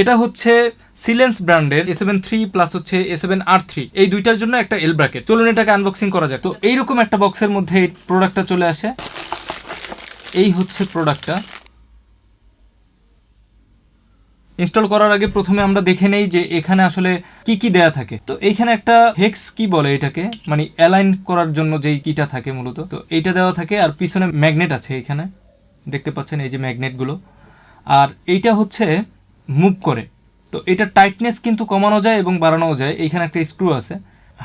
এটা হচ্ছে সিলেন্স ব্র্যান্ডের A73 প্লাস হচ্ছে A7R3 এই দুইটার জন্য একটা এল ব্র্যাকেট। চলুন এটাকে আনবক্সিং করা যাক। তো এইরকম একটা বক্সের মধ্যে এই প্রোডাক্টটা চলে আসে। এই হচ্ছে প্রোডাক্টটা। ইনস্টল করার আগে প্রথমে আমরা দেখে নেই যে এখানে আসলে কি কি দেয়া থাকে। তো এইখানে একটা হেক্স কি বলে এটাকে, মানে অ্যালাইন করার জন্য যেই কিটা থাকে মূলত, তো এইটা দেওয়া থাকে। আর পিছনে ম্যাগনেট আছে, এখানে দেখতে পাচ্ছেন এই যে ম্যাগনেটগুলো। আর এইটা হচ্ছে মুভ করে, তো এটা টাইটনেস কিন্তু কমানো যায় এবং বাড়ানোও যায়। এইখানে একটা স্ক্রু আছে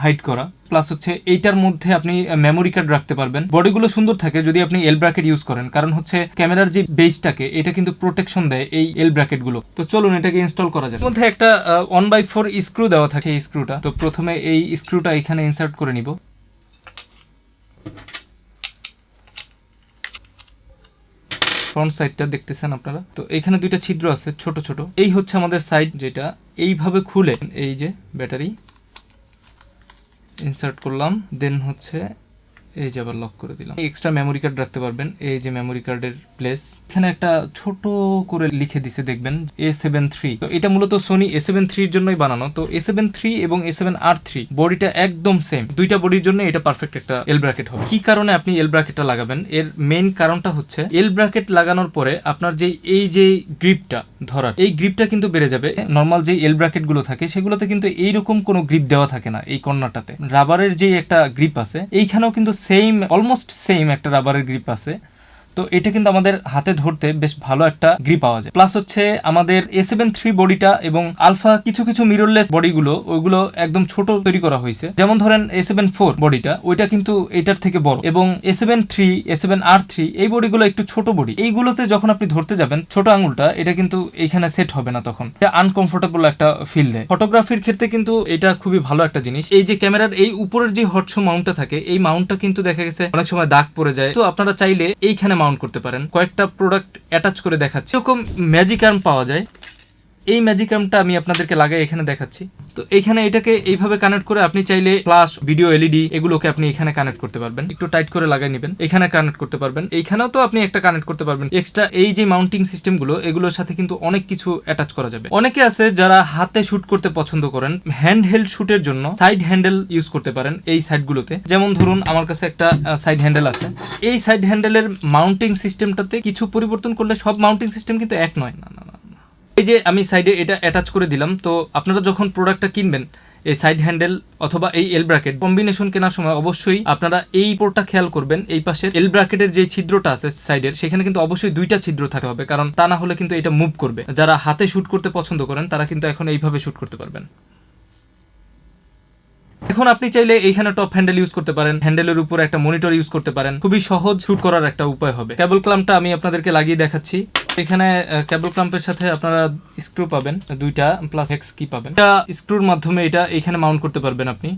হাইড করা, প্লাস হচ্ছে এইটার মধ্যে আপনি মেমোরি কার্ড রাখতে পারবেন। বডিগুলো সুন্দর থাকে যদি আপনি এল ব্র্যাকেট ইউজ করেন, কারণ হচ্ছে ক্যামেরার যে বেসটাকে এটা কিন্তু প্রোটেকশন দেয় এই এল ব্র্যাকেট গুলো। তো চলুন এটাকে ইনস্টল করা যায়। মধ্যে একটা 1/4 স্ক্রু দেওয়া থাকে, এই স্ক্রুটা। তো প্রথমে এই স্ক্রুটা এখানে ইনসার্ট করে নিব। ফ্রন্ট সাইডটা দেখতেছেন আপনারা, তো এখানে দুইটা ছিদ্র আছে ছোট ছোট। এই হচ্ছে আমাদের সাইড, যেটা এইভাবে খুলে এই যে ব্যাটারি ইনসার্ট করলাম, দেন হচ্ছে এই যে আবার লক করে দিলাম। এক্সট্রা মেমোরি কার্ড রাখতে পারবেন, এই যে মেমোরি কার্ডের প্লেস। এখানে একটা ছোট করে লিখে দিছে দেখবেন A73। তো এটা মূলত সোনি A73 এর জন্যই বানানো। তো A73 এবং A7R3 বডিটা একদম সেম, দুইটা বডির জন্য এটা পারফেক্ট একটা এল ব্র্যাকেট হবে। কি কারণে আপনি এল ব্র্যাকেটটা লাগাবেন, এর মেইন কারণটা হচ্ছে এল ব্র্যাকেট লাগানোর পরে আপনার যে এই যে গ্রিপটা ধরার, এই গ্রিপটা কিন্তু বেড়ে যাবে। নর্মাল যে এল ব্র্যাকেট গুলো থাকে সেগুলোতে কিন্তু এইরকম কোনো গ্রিপ দেওয়া থাকে না। এই কর্নারটাতে রাবারের যে একটা গ্রিপ আছে, এইখানেও কিন্তু সেম, অলমোস্ট সেম একটা রাবারের গ্রিপ আছে। তো এটা কিন্তু আমাদের হাতে ধরতে বেশ ভালো একটা গ্রিপ পাওয়া যায়। প্লাস হচ্ছে আমাদের A73 বডিটা এবং আলফা কিছু কিছু মিররলেস বডিগুলো, ওইগুলো একদম ছোট তৈরি করা হয়েছে। যেমন ধরেন A74 বডিটা, ওইটা কিন্তু এটার থেকে বড়, এবং A73, A7R3 এই বডিগুলো একটু ছোট বডি। এইগুলোতে যখন আপনি ধরতে যাবেন ছোট আঙুলটা, এটা কিন্তু এইখানে সেট হবে না, তখন এটা আনকমফোর্টেবল একটা ফিল দেয়। ফটোগ্রাফির ক্ষেত্রে কিন্তু এটা খুবই ভালো একটা জিনিস। এই যে ক্যামেরার এই উপরের যে হটশো মাউন্টটা থাকে, এই মাউন্টটা কিন্তু দেখা গেছে অনেক সময় দাগ পড়ে যায়। তো আপনারা চাইলে এইখানে মাউন্ট করতে পারেন। কয়েকটা প্রোডাক্ট অ্যাটাচ করে দেখাচ্ছি। এরকম ম্যাজিক আর্ম পাওয়া যায়, এই ম্যাজিক আর্মটা আমি আপনাদেরকে লাগাই এখানে দেখাচ্ছি। তো এইখানে এটাকে এইভাবে কানেক্ট করে আপনি চাইলে ফ্ল্যাশ, ভিডিও, এলইডি এগুলোকে আপনি এখানে কানেক্ট করতে পারবেন। একটু টাইট করে লাগাই নেবেন, এখানে কানেক্ট করতে পারবেন। এইখানেও তো আপনি একটা কানেক্ট করতে পারবেন। এক্সট্রা এই যে মাউন্টিং সিস্টেম গুলো, এগুলোর সাথে কিন্তু অনেক কিছু অ্যাটাচ করা যাবে। অনেকে আছে যারা হাতে শুট করতে পছন্দ করেন, হ্যান্ড হেল্ড শুটের জন্য সাইড হ্যান্ডেল ইউজ করতে পারেন এই সাইডগুলোতে। যেমন ধরুন আমার কাছে একটা সাইড হ্যান্ডেল আছে। এই সাইড হ্যান্ডেলের মাউন্টিং সিস্টেমটাতে কিছু পরিবর্তন করলে, সব মাউন্টিং সিস্টেম কিন্তু এক নয়। না, এই যে আমি সাইডে এটা অ্যাটাচ করে দিলাম। তো আপনারা যখন প্রোডাক্টটা কিনবেন, এই সাইড হ্যান্ডেল অথবা এই এল ব্র্যাকেট কম্বিনেশন কেনার সময় অবশ্যই আপনারা এই পোর্টটা খেয়াল করবেন। এই পাশের এল ব্র্যাকেটের যে ছিদ্রটা আছে সাইডের, সেখানে কিন্তু অবশ্যই দুইটা ছিদ্র থাকতে হবে, কারণ তা না হলে কিন্তু এটা মুভ করবে। যারা হাতে শুট করতে পছন্দ করেন তারা কিন্তু এখন এইভাবে শুট করতে পারবেন। এখন আপনি চাইলে এইখানে টপ হ্যান্ডেল ইউজ করতে পারেন, হ্যান্ডেলের উপর একটা মনিটর ইউজ করতে পারেন। খুবই সহজ শুট করার একটা উপায় হবে। কেবল ক্ল্যাম্পটা আমি আপনাদেরকে লাগিয়ে দেখাচ্ছি। এখানে কেবল ক্ল্যাম্পের সাথে আপনারা স্ক্রু পাবেন দুইটা, প্লাস হেক্স কি পাবেন। এটা স্ক্রুর মাধ্যমে এটা এখানে মাউন্ট করতে পারবেন আপনি।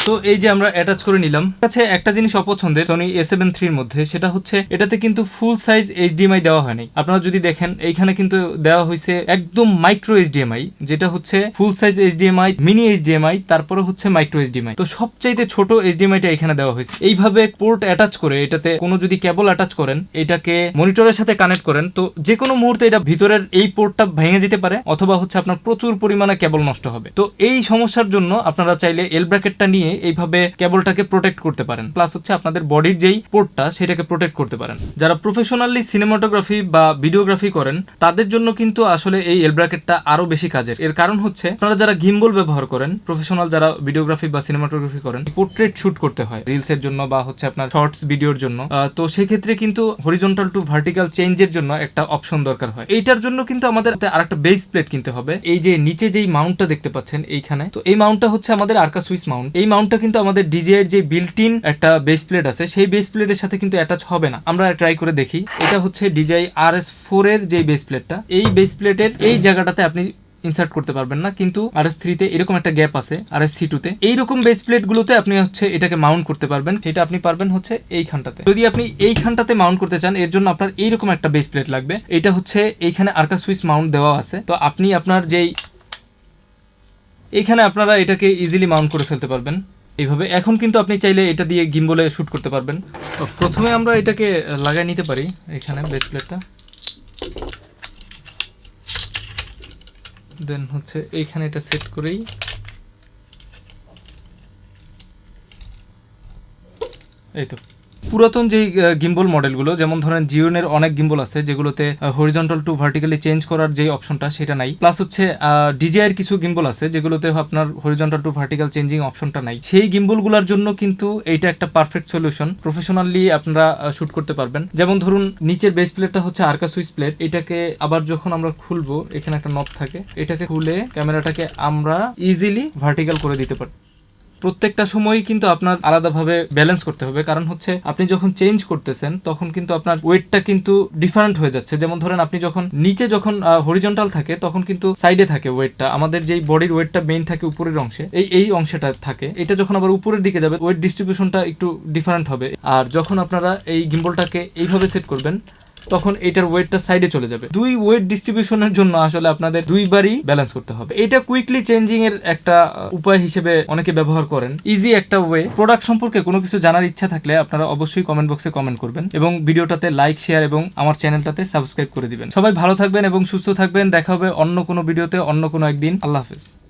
তো এই যে আমরা অ্যাটাচ করে নিলাম। কাছে একটা জিনিস অপছন্দের সোনি A73 এর মধ্যে, সেটা হচ্ছে এটাতে কিন্তু ফুল সাইজ HDMI দেওয়া হয়নি। আপনারা যদি দেখেন এইখানে কিন্তু দেওয়া হয়েছে একদম মাইক্রো HDMI, যেটা হচ্ছে ফুল সাইজ HDMI, মিনি HDMI, তারপরে হচ্ছে মাইক্রো HDMI। তো সবচাইতে ছোট HDMIটা এখানে দেওয়া হয়েছে। এইভাবে পোর্ট অ্যাটাচ করে এটাতে কোনো যদি কেবল অ্যাটাচ করেন, এটাকে মনিটরের সাথে কানেক্ট করেন, তো যে কোনো মুহূর্তে এটা ভিতরের এই পোর্টটা ভেঙে যেতে পারে, অথবা হচ্ছে আপনার প্রচুর পরিমাণে কেবল নষ্ট হবে। তো এই সমস্যার জন্য আপনারা চাইলে এল ব্র্যাকেটটা নিয়ে এইভাবে কেবলটাকে প্রোটেক্ট করতে পারেন। প্লাস হচ্ছে আপনাদের বডির যেই পোর্টটা সেটাকে প্রোটেক্ট করতে পারেন। যারা প্রফেশনালি সিনেমাটোগ্রাফি বা ভিডিওগ্রাফি করেন তাদের জন্য কিন্তু আসলে এই এল ব্র্যাকেটটা আরো বেশি কাজের। এর কারণ হচ্ছে আপনারা যারা গিম্বল ব্যবহার করেন, প্রফেশনাল যারা ভিডিওগ্রাফি বা সিনেমাটোগ্রাফি করেন, পোর্ট্রেট শুট করতে হয় রিলসের জন্য বা হচ্ছে আপনার শর্টস ভিডিওর জন্য। তো সেক্ষেত্রে কিন্তু হরিজন্টাল টু ভার্টিক্যাল চেঞ্জের জন্য একটা অপশন দরকার হয়। এইটার জন্য কিন্তু আমাদের আরেকটা বেস প্লেট কিনতে হবে। এই যে নিচে যেই মাউন্টটা দেখতে পাচ্ছেন এইখানে, তো এই মাউন্টটা হচ্ছে আমাদের আর্কা সুইচ মাউন্ট। এই মাউন্টটা কিন্তু আমাদের ডিজিআই এর যে বিল্ট ইন একটা বেস প্লেট আছে, সেই বেস প্লেটের সাথে কিন্তু অ্যাটাচ হবে না। আমরা ট্রাই করে দেখি। এটা হচ্ছে ডিজিআই RS4 এর যে বেস প্লেটটা, এই বেস প্লেটের এই জায়গাটাতে আপনি ইনসার্ট করতে পারবেন না, কিন্তু RS3 তে এরকম একটা গ্যাপ আছে, RS2 তে এইরকম বেস প্লেট গুলোতে আপনি হচ্ছে এটাকে মাউন্ট করতে পারবেন। সেটা আপনি পারবেন হচ্ছে এইখানটাতে। যদি আপনি এইখানটাতে মাউন্ট করতে চান, এর জন্য আপনার এইরকম একটা বেস প্লেট লাগবে। এটা হচ্ছে এইখানে আর্কা সুইচ মাউন্ট দেওয়া আছে। তো আপনি আপনার যেই এইখানে আপনারা এটাকে ইজিলি মাউন্ট করে ফেলতে পারবেন এইভাবে। এখন কিন্তু আপনি চাইলে এটা দিয়ে গিম্বলে শুট করতে পারবেন। তো প্রথমে আমরা এটাকে লাগাই নিতে পারি এখানে বেস প্লেটটা। দেন হচ্ছে এইখানে এটা সেট করেই এই তো পুরাতন যেই গিম্বল মডেলগুলো, যেমন ধরেন জিওনের অনেক গিম্বল আছে যেগুলোতে হরিজন্টাল টু ভার্টিক্যালি চেঞ্জ করার যে অপশনটা সেটা নাই, প্লাস হচ্ছে ডিজিআই এর কিছু গিম্বল আছে যেগুলোতে আপনার হরিজন্টাল টু ভার্টিক্যাল চেঞ্জিং অপশনটা নাই। সেই গিম্বলগুলোর জন্য কিন্তু এইটা একটা পারফেক্ট সলিউশন, প্রফেশনালি আপনারা শুট করতে পারবেন। যেমন ধরুন নিচের বেস প্লেটটা হচ্ছে আর্কা সুইচ প্লেট, এটাকে আবার যখন আমরা খুলবো এখানে একটা নব থাকে, এটাকে খুলে ক্যামেরাটাকে আমরা ইজিলি ভার্টিক্যাল করে দিতে পারি। প্রত্যেকটা সময়ই কিন্তু আপনার আলাদাভাবে ব্যালেন্স করতে হবে, কারণ হচ্ছে আপনি যখন চেঞ্জ করতেছেন তখন কিন্তু আপনার ওয়েটটা কিন্তু ডিফারেন্ট হয়ে যাচ্ছে। যেমন ধরেন আপনি যখন নিচে যখন হরিজন্টাল থাকে তখন কিন্তু সাইডে থাকে ওয়েটটা, আমাদের যেই বডির ওয়েটটা মেইন থাকে উপরের অংশে, এই অংশটা থাকে। এটা যখন আবার উপরের দিকে যাবে ওয়েট ডিস্ট্রিবিউশনটা একটু ডিফারেন্ট হবে। আর যখন আপনারা এই গিম্বলটাকে এইভাবে সেট করবেন তখন এটার ওয়েটটা সাইডে চলে যাবে। দুই ওয়েট ডিস্ট্রিবিউশনের জন্য আসলে আপনাদের দুইবারই ব্যালেন্স করতে হবে। এটা কুইকলি চেঞ্জিং এর একটা উপায় হিসেবে অনেকে ব্যবহার করেন, ইজি একটা ওয়ে। প্রোডাক্ট সম্পর্কে কোনো কিছু জানার ইচ্ছা থাকলে আপনারা অবশ্যই কমেন্ট বক্সে কমেন্ট করবেন এবং ভিডিওটাতে লাইক, শেয়ার এবং আমার চ্যানেলটাতে সাবস্ক্রাইব করে দিবেন। সবাই ভালো থাকবেন এবং সুস্থ থাকবেন। দেখা হবে অন্য কোনো ভিডিওতে অন্য কোনো একদিন। আল্লাহ হাফেজ।